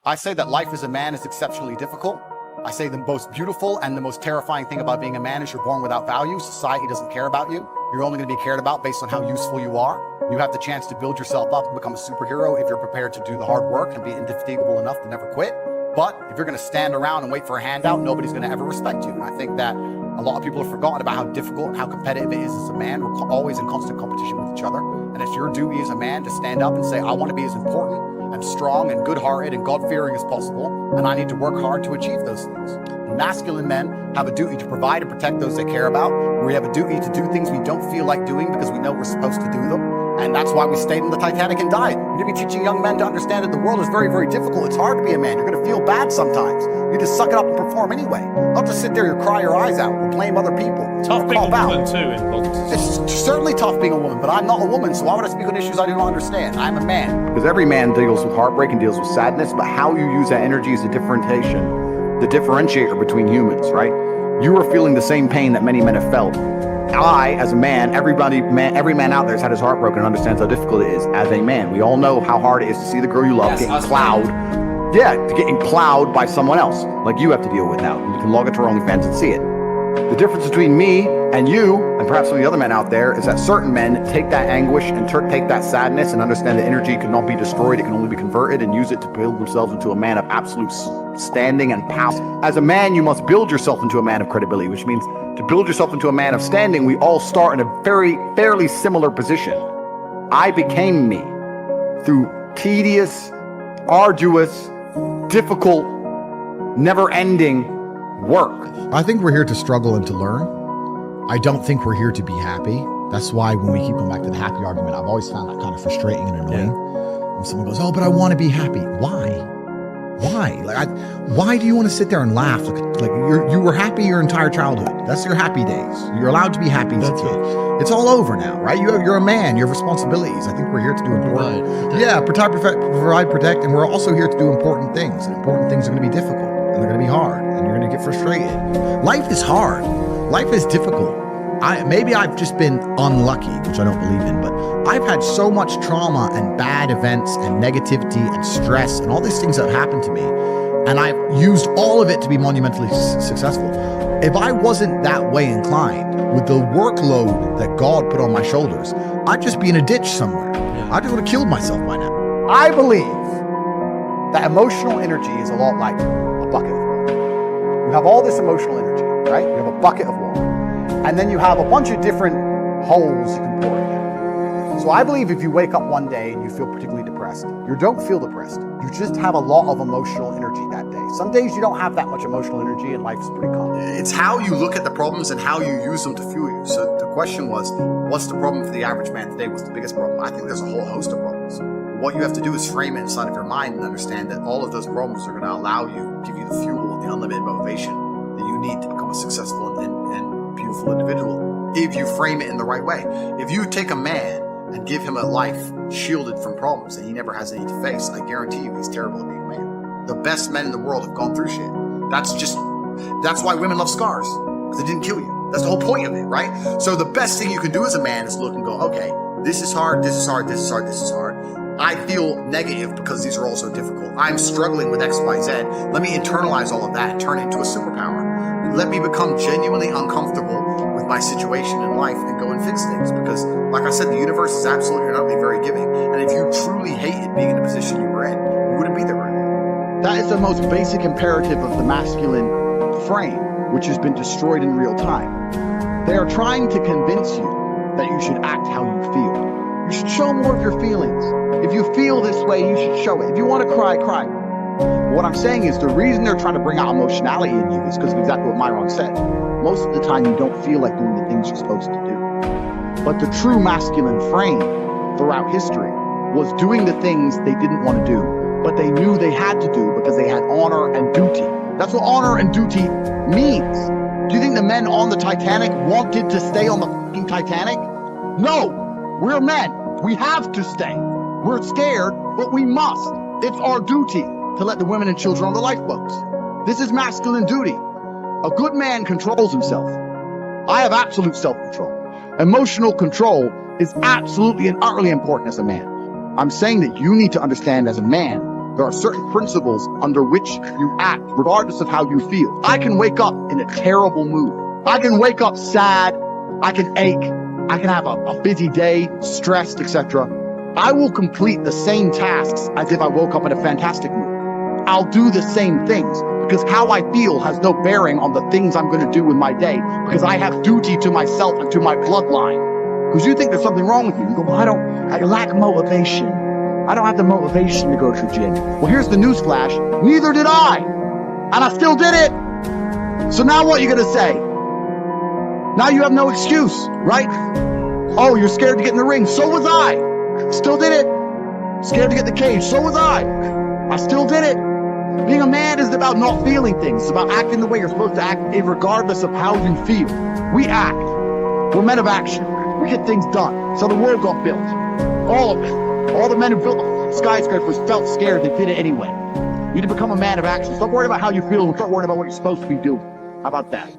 I say that life as a man is exceptionally difficult. I say the most beautiful and the most terrifying thing about being a man is you're born without value. Society doesn't care about you. You're only going to be cared about based on how useful you are. You have the chance to build yourself up and become a superhero if you're prepared to do the hard work and be indefatigable enough to never quit. But if you're going to stand around and wait for a handout, nobody's going to ever respect you. And I think that a lot of people have forgotten about how difficult and how competitive it is as a man. We're always in constant competition with each other. And it's your duty as a man to stand up and say, I want to be as important and strong and good-hearted and God-fearing as possible, and I need to work hard to achieve those things. Masculine men have a duty to provide and protect those they care about. We have a duty to do things we don't feel like doing because we know we're supposed to do them. And that's why we stayed in the Titanic and died. We need to be teaching young men to understand that the world is very, very difficult. It's hard to be a man. You're going to feel bad sometimes. You need to suck it up and perform anyway. Don't just sit there and cry your eyes out or blame other people. Tough being a woman too in politics. It's certainly tough being a woman, but I'm not a woman, so why would I speak on issues I do not understand? I'm a man. Because every man deals with heartbreak and deals with sadness, but how you use that energy is the differentiator between humans, right? You are feeling the same pain that many men have felt. I, as a man, every man out there has had his heart broken and understands how difficult it is as a man. We all know how hard it is to see the girl you love getting plowed. Yeah, getting plowed by someone else, like you have to deal with now. You can log it to our OnlyFans and see it. The difference between me and you, and perhaps some of the other men out there, is that certain men take that anguish and take that sadness and understand that energy cannot be destroyed, it can only be converted, and use it to build themselves into a man of absolute standing and power. As a man, you must build yourself into a man of credibility, which means to build yourself into a man of standing, we all start in a fairly similar position. I became me through tedious, arduous, difficult, never-ending work. I think we're here to struggle and to learn. I don't think we're here to be happy. That's why when we keep going back to the happy argument, I've always found that kind of frustrating and annoying. When someone goes, oh, but I want to be happy. Why? Why do you want to sit there and laugh? Like you were happy your entire childhood. That's your happy days. You're allowed to be happy as a kid. It's all over now, right? You're a man. You have responsibilities. I think we're here to do important. Provide, protect, and we're also here to do important things. And important things are going to be difficult, and they're going to be hard, and you're going to get frustrated. Life is hard. Life is difficult. Maybe I've just been unlucky, which I don't believe in, but I've had so much trauma and bad events and negativity and stress and all these things that have happened to me, and I've used all of it to be monumentally successful. If I wasn't that way inclined, with the workload that God put on my shoulders, I'd just be in a ditch somewhere. I just would have killed myself by now. I believe that emotional energy is a lot like a bucket of water. You have all this emotional energy, right? You have a bucket of water. And then you have a bunch of different holes you can pour it in. So I believe if you wake up one day and you feel particularly depressed, you don't feel depressed. You just have a lot of emotional energy that day. Some days you don't have that much emotional energy and life's pretty calm. It's how you look at the problems and how you use them to fuel you. So the question was, what's the problem for the average man today? What's the biggest problem? I think there's a whole host of problems. What you have to do is frame it inside of your mind and understand that all of those problems are going to allow you, give you the fuel and the unlimited motivation that you need to become a successful and beautiful individual if you frame it in the right way. If you take a man and give him a life shielded from problems that he never has any to face, I guarantee you he's terrible at being a man. The best men in the world have gone through shit. That's why women love scars, because they didn't kill you. That's the whole point of it, right? So the best thing you can do as a man is look and go, okay, this is hard, this is hard, this is hard, this is hard. I feel negative because these are all so difficult. I'm struggling with X, Y, Z. Let me internalize all of that and turn it into a superpower. Let me become genuinely uncomfortable with my situation in life and go and fix things. Because, like I said, the universe is absolutely and utterly very giving. And if you truly hated being in the position you were in, you wouldn't be there right now. That is the most basic imperative of the masculine frame, which has been destroyed in real time. They are trying to convince you that you should act how you feel. You should show more of your feelings. If you feel this way, you should show it. If you want to cry, cry. What I'm saying is the reason they're trying to bring out emotionality in you is because of exactly what Myron said. Most of the time you don't feel like doing the things you're supposed to do. But the true masculine frame throughout history was doing the things they didn't want to do, but they knew they had to do because they had honor and duty. That's what honor and duty means. Do you think the men on the Titanic wanted to stay on the fucking Titanic? No, we're men. We have to stay. We're scared, but we must. It's our duty to let the women and children on the lifeboats. This is masculine duty. A good man controls himself. I have absolute self-control. Emotional control is absolutely and utterly important as a man. I'm saying that you need to understand as a man There are certain principles under which you act, regardless of how you feel. I can wake up in a terrible mood. I can wake up sad. I can ache. I can have a busy day, stressed, etc. I will complete the same tasks as if I woke up in a fantastic mood. I'll do the same things because how I feel has no bearing on the things I'm going to do with my day, because I have duty to myself and to my bloodline. Because you think there's something wrong with you. You go, well, I lack motivation. I don't have the motivation to go to the gym. Well, here's the news flash. Neither did I. And I still did it. So now what are you going to say? Now you have no excuse, right? Oh, you're scared to get in the ring. So was I. Still did it. Scared to get in the cage. So was I still did it. Being a man isn't about not feeling things. It's about acting the way you're supposed to act, regardless of how you feel. We act. We're men of action. We get things done. So the world got built. All of it. All the men who built the skyscrapers felt scared. They did it anyway. You need to become a man of action. Stop worrying about how you feel and start worrying about what you're supposed to be doing. How about that?